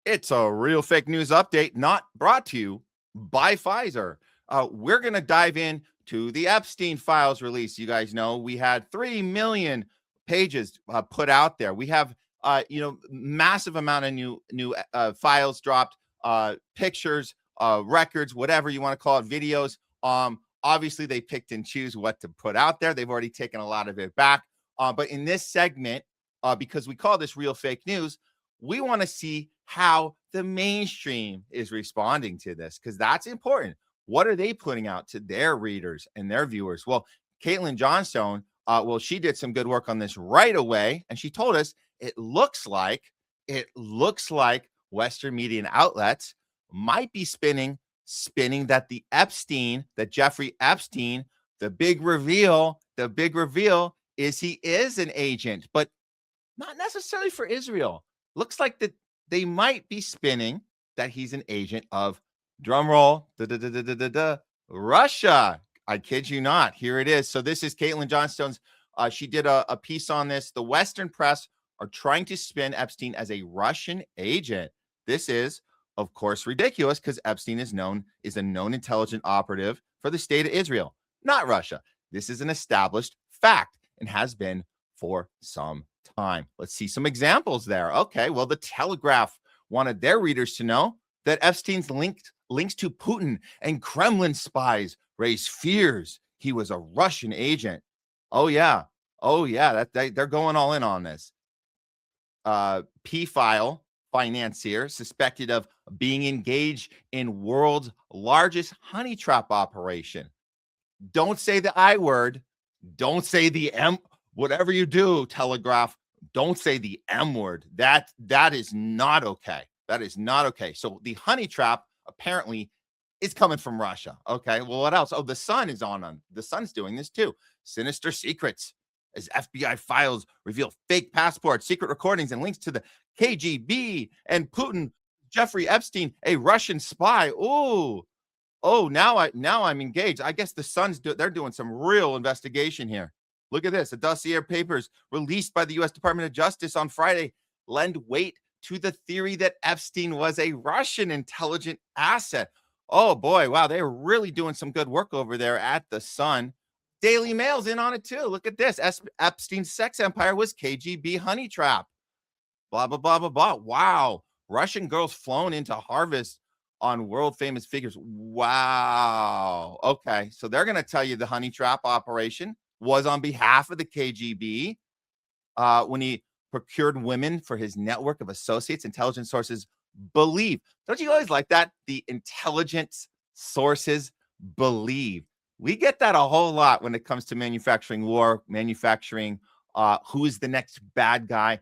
It's a real fake news update, not brought to you by Pfizer. We're going to dive in to the Epstein files release. You guys know we had 3 million pages put out there. We have, massive amount of new files dropped, pictures, records, whatever you want to call it, videos. Obviously, they picked and choose what to put out there. They've already taken a lot of it back. But in this segment, because we call this real fake news, we want to see how the mainstream is responding to this, because that's important. What are they putting out to their readers and their viewers? Well, Caitlin Johnstone, she did some good work on this right away, and she told us it looks like Western media outlets might be spinning that Jeffrey Epstein, the big reveal is he is an agent, but not necessarily for Israel. Looks like that they might be spinning that he's an agent of, drumroll, Russia. I kid you not. Here it is. So this is Caitlin Johnstone's. She did a piece on this. The Western press are trying to spin Epstein as a Russian agent. This is, of course, ridiculous, because Epstein is a known intelligence operative for the state of Israel, not Russia. This is an established fact and has been for some time. Let's see some examples there. Okay, well, the Telegraph wanted their readers to know that Epstein's links to Putin and Kremlin spies raise fears he was a Russian agent. Oh yeah, they're going all in on this. P-File financier suspected of being engaged in world's largest honey trap operation. Don't say the I word. Don't say the M. Whatever you do, Telegraph, don't say the M word. That is not okay. That is not okay. So the honey trap apparently is coming from Russia. Okay. Well, what else? Oh, the Sun is on. The Sun's doing this too. Sinister secrets as FBI files reveal fake passports, secret recordings, and links to the KGB and Putin. Jeffrey Epstein, a Russian spy. Oh, now I'm engaged. I guess the Sun's they're doing some real investigation here. Look at this. The dossier papers released by the U.S. Department of Justice on Friday lend weight to the theory that Epstein was a Russian intelligent asset. Oh, boy. Wow. They're really doing some good work over there at the Sun. Daily Mail's in on it, too. Look at this. Epstein's sex empire was KGB honey trap. Blah, blah, blah, blah, blah. Wow. Russian girls flown into Harvest on world famous figures. Wow. Okay. So they're going to tell you the honey trap operation was on behalf of the KGB when he procured women for his network of associates. Intelligence sources believe. Don't you always like that? The intelligence sources believe. We get that a whole lot when it comes to manufacturing war, manufacturing who is the next bad guy.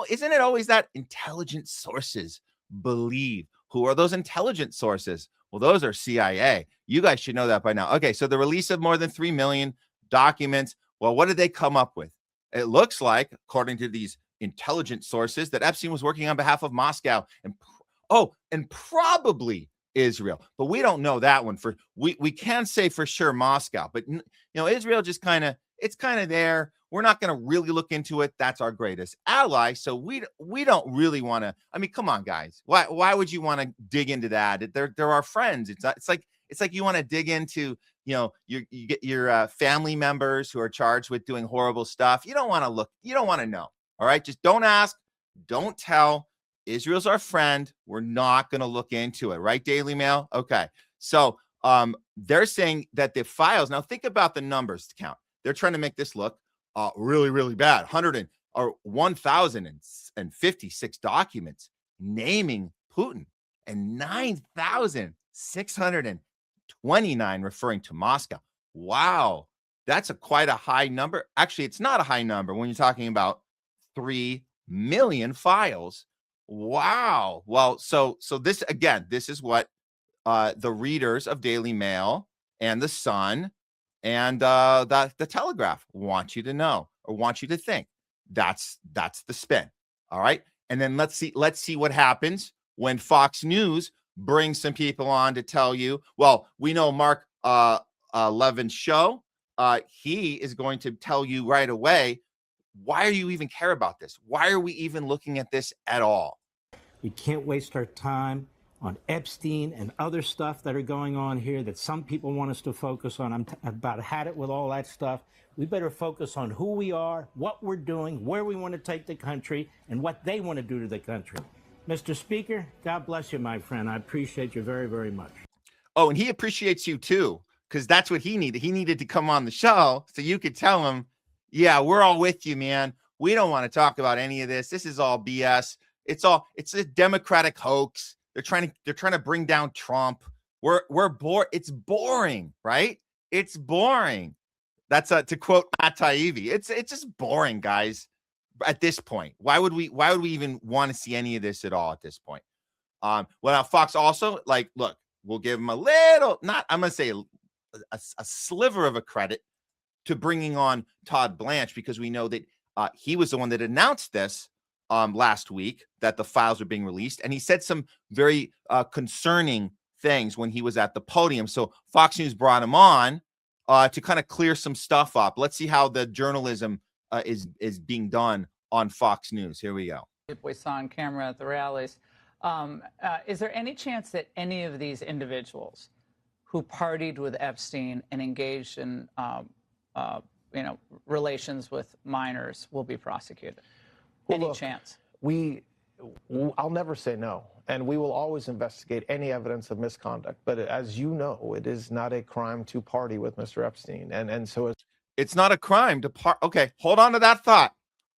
Isn't it always that intelligence sources believe? Who are those intelligence sources? Well, those are CIA. You guys should know that by now. Okay, so the release of more than 3 million documents. Well, what did they come up with? It looks like, according to these intelligence sources, that Epstein was working on behalf of Moscow and probably Israel. But we don't know that one we can say for sure Moscow, but Israel just it's kind of there. We're not going to really look into it. That's our greatest ally. So we don't really want to. I mean, come on, guys. Why would you want to dig into that? They're our friends. It's like you want to dig into you get your family members who are charged with doing horrible stuff. You don't want to look. You don't want to know. All right, just don't ask, don't tell. Israel's our friend. We're not going to look into it, right? Daily Mail. Okay, so they're saying that the files. Now think about the numbers count. They're trying to make this look really, really bad. 1,056 documents naming Putin and 9,629 referring to Moscow. Wow, that's quite a high number. Actually, it's not a high number when you're talking about 3 million files. Wow. Well, so this is what the readers of Daily Mail and the Sun and the Telegraph want you to know or want you to think. That's the spin. All right. And then let's see what happens when Fox News brings some people on to tell you, well, we know Mark Levin's show, he is going to tell you right away, why are you even care about this? Why are we even looking at this at all? We can't waste our time on Epstein and other stuff that are going on here that some people want us to focus on. I'm about had it with all that stuff. We better focus on who we are, what we're doing, where we want to take the country, and what they want to do to the country. Mr. Speaker, God bless you, my friend. I appreciate you very, very much. Oh, and he appreciates you too, because that's what he needed. He needed to come on the show so you could tell him, yeah, we're all with you, man. We don't want to talk about any of this. This is all BS. It's a Democratic hoax. They're trying to bring down Trump. We're bored. It's boring, right? It's boring. That's to quote Matt Taibbi. It's just boring, guys. At this point, why would we even want to see any of this at all at this point? Well, now Fox also, like, look, we'll give him a little, not, I'm going to say a sliver of a credit to bringing on Todd Blanche, because we know that he was the one that announced this last week, that the files are being released. And he said some very concerning things when he was at the podium. So Fox News brought him on to kind of clear some stuff up. Let's see how the journalism is being done on Fox News. Here we go. We saw on camera at the rallies. Is there any chance that any of these individuals who partied with Epstein and engaged in, relations with minors will be prosecuted? Well, Any look, chance? I'll never say no, and we will always investigate any evidence of misconduct. But as you know, it is not a crime to party with Mr. Epstein, and so it's not a crime to part. Okay, hold on to that thought.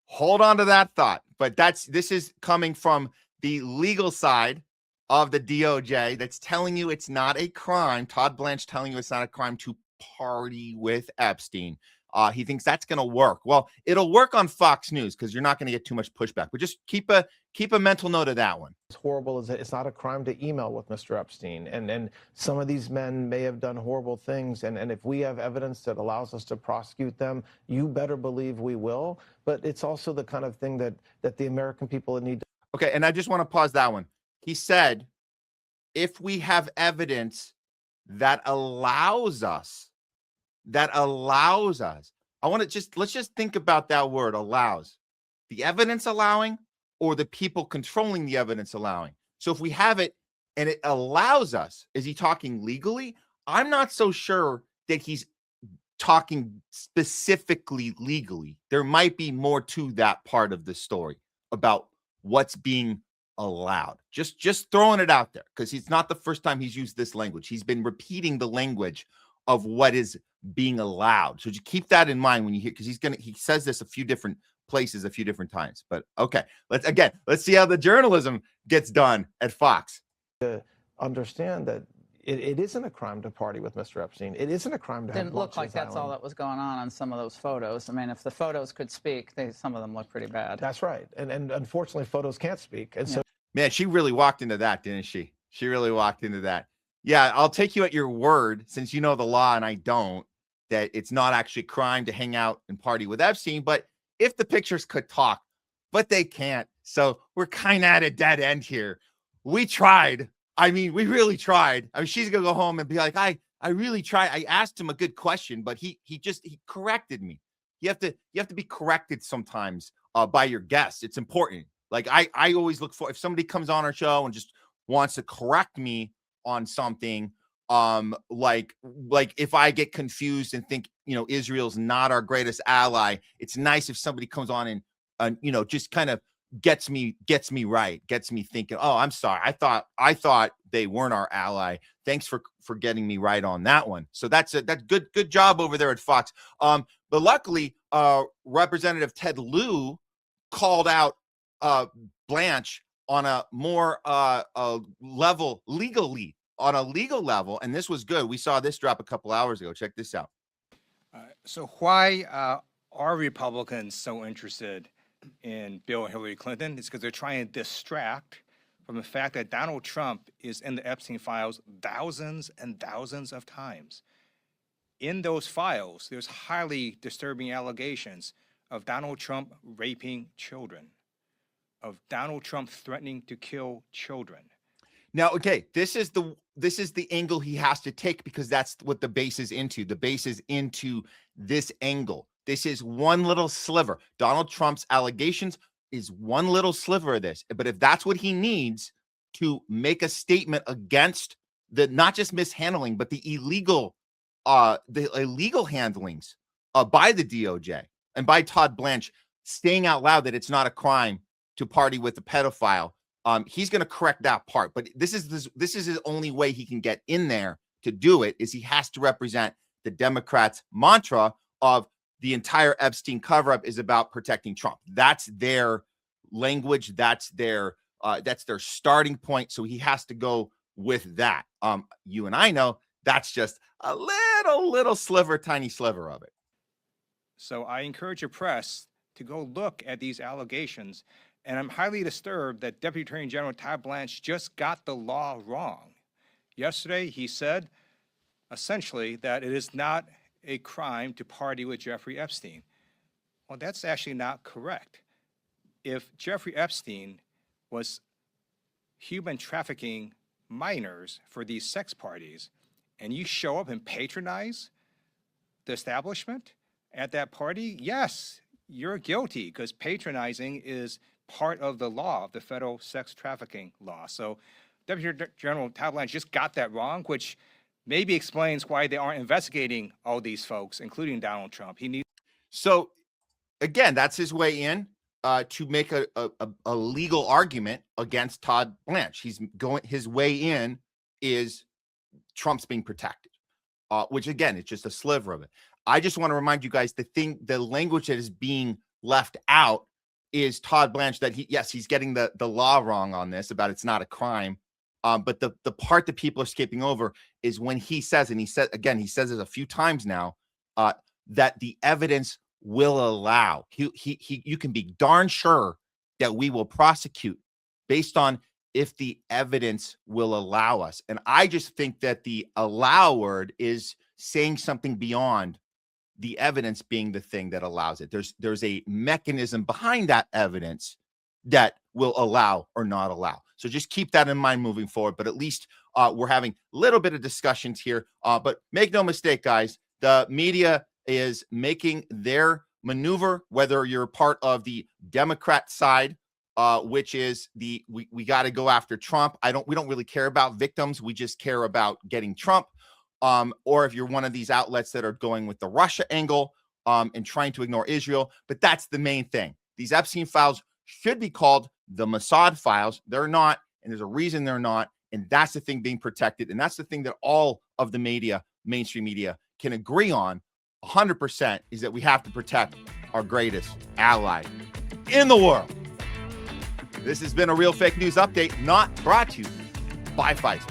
Hold on to that thought. But this is coming from the legal side of the DOJ that's telling you it's not a crime. Todd Blanche telling you it's not a crime to party with Epstein. He thinks that's going to work. Well, it'll work on Fox News because you're not going to get too much pushback. But just keep a mental note of that one. as horrible as it's not a crime to email with Mr. Epstein, and some of these men may have done horrible things, and if we have evidence that allows us to prosecute them, you better believe we will. But it's also the kind of thing that the American people need to. Okay, and I just want to pause that one. He said, if we have evidence that allows us, let's just think about that word, allows. The evidence allowing, or the people controlling the evidence allowing? So if we have it and it allows us, is he talking legally? I'm not so sure that he's talking specifically legally. There might be more to that part of the story about what's being allowed. Just throwing it out there, because it's not the first time he's used this language. He's been repeating the language of what is being allowed. So just keep that in mind when you hear, because he says this a few different places a few different times. But okay, let's see how the journalism gets done at Fox. To understand that it isn't a crime to party with Mr. Epstein. It isn't a crime to have Didn't look like that's Island. all that was going on some of those photos. I mean, if the photos could speak, some of them look pretty bad. That's right. And unfortunately, photos can't speak. And so, Man, she really walked into that, didn't she? She really walked into that. Yeah, I'll take you at your word, since you know the law and I don't, that it's not actually a crime to hang out and party with Epstein. But if the pictures could talk, but they can't. So we're kind of at a dead end here. We tried. I mean, we really tried. I mean, she's going to go home and be like, I really tried. I asked him a good question, but he corrected me. You have to be corrected sometimes by your guests. It's important. Like I always look for, if somebody comes on our show and just wants to correct me on something, like if I get confused and think, Israel's not our greatest ally, it's nice if somebody comes on and just kind of gets me right, gets me thinking, oh, I'm sorry, I thought they weren't our ally. Thanks for getting me right on that one. So that's good job over there at Fox. But luckily, Representative Ted Lieu called out Blanche on a more level, legally, on a legal level, and this was good. We saw this drop a couple hours ago. Check this out. So why are Republicans so interested in Bill and Hillary Clinton? It's because they're trying to distract from the fact that Donald Trump is in the Epstein files thousands and thousands of times. In those files, there's highly disturbing allegations of Donald Trump raping children, of Donald Trump threatening to kill children. Now, okay, this is the angle he has to take, because that's what the base is into. The base is into this angle. This is one little sliver. Donald Trump's allegations is one little sliver of this. But if that's what he needs to make a statement against the not just mishandling, but the illegal handlings by the DOJ and by Todd Blanche, saying out loud that it's not a crime to party with a pedophile, he's going to correct that part. But this is his only way he can get in there to do it, is he has to represent the Democrats' mantra of the entire Epstein cover-up is about protecting Trump. That's their language. That's their starting point. So he has to go with that. You and I know that's just a little sliver, tiny sliver of it. So I encourage your press to go look at these allegations. And I'm highly disturbed that Deputy Attorney General Todd Blanche just got the law wrong. Yesterday, he said, essentially, that it is not a crime to party with Jeffrey Epstein. Well, that's actually not correct. If Jeffrey Epstein was human trafficking minors for these sex parties, and you show up and patronize the establishment at that party, yes, you're guilty, because patronizing is part of the law, of the federal sex trafficking law. So Deputy General Todd Blanche just got that wrong, which maybe explains why they aren't investigating all these folks, including Donald Trump. So again, that's his way in to make a legal argument against Todd Blanche. His way in is Trump's being protected, which again, it's just a sliver of it. I just want to remind you guys, the language that is being left out is Todd Blanche, that he's getting the law wrong on this, about it's not a crime. But the part that people are skipping over is when he says, and he says it a few times now, that the evidence will allow. You can be darn sure that we will prosecute based on if the evidence will allow us. And I just think that the allow word is saying something beyond the evidence being the thing that allows it. There's a mechanism behind that evidence that will allow or not allow. So just keep that in mind moving forward. But at least we're having a little bit of discussions here. But make no mistake, guys, the media is making their maneuver, whether you're part of the Democrat side, which is we got to go after Trump. We don't really care about victims. We just care about getting Trump. Or if you're one of these outlets that are going with the Russia angle and trying to ignore Israel. But that's the main thing. These Epstein files should be called the Mossad files. They're not, and there's a reason they're not. And that's the thing being protected. And that's the thing that all of the media, mainstream media, can agree on 100%, is that we have to protect our greatest ally in the world. This has been a Real Fake News Update, not brought to you by Pfizer.